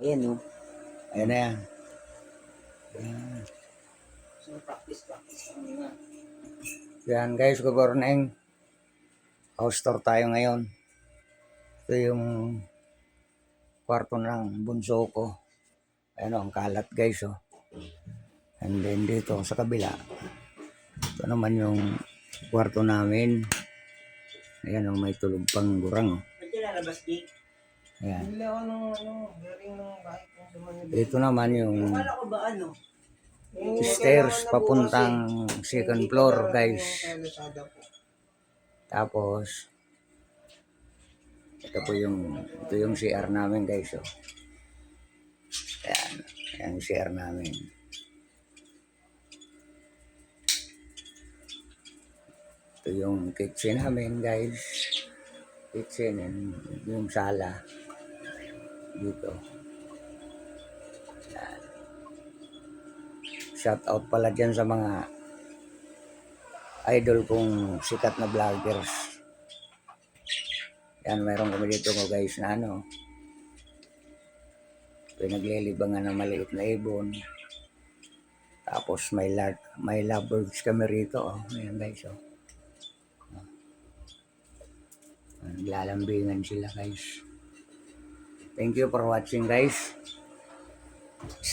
Ayan o. Ayan na yan. Ayan. So, practice nga. Yan guys, good morning. House tour tayo ngayon. Ito yung kwarto ng bunso ko. Ayan o, ang kalat guys o. And then dito sa kabila, ito naman yung kwarto namin. Ayan o, may tulog pang gurang o. Ba't yung lalabas, Dick? Ayan. Bili ako ng galing ng kahit kung sa mga. Dito naman yung Akala ko ba ano? stairs papuntang second floor guys. Tapos ito yung CR namin guys oh. Ayan, ayan yung CR namin. Ito yung kitchen namin guys. Kitchen and yung sala dito. Ayan. Shout out pala dyan sa mga idol kong sikat na vloggers. Yan, mayroon kami dito ko guys na ano, pinaglilibangan ng maliit na ibon. Tapos may lovebirds kami rito. Oh. Ayan guys. Oh. Naglalambingan sila guys. Thank you for watching guys.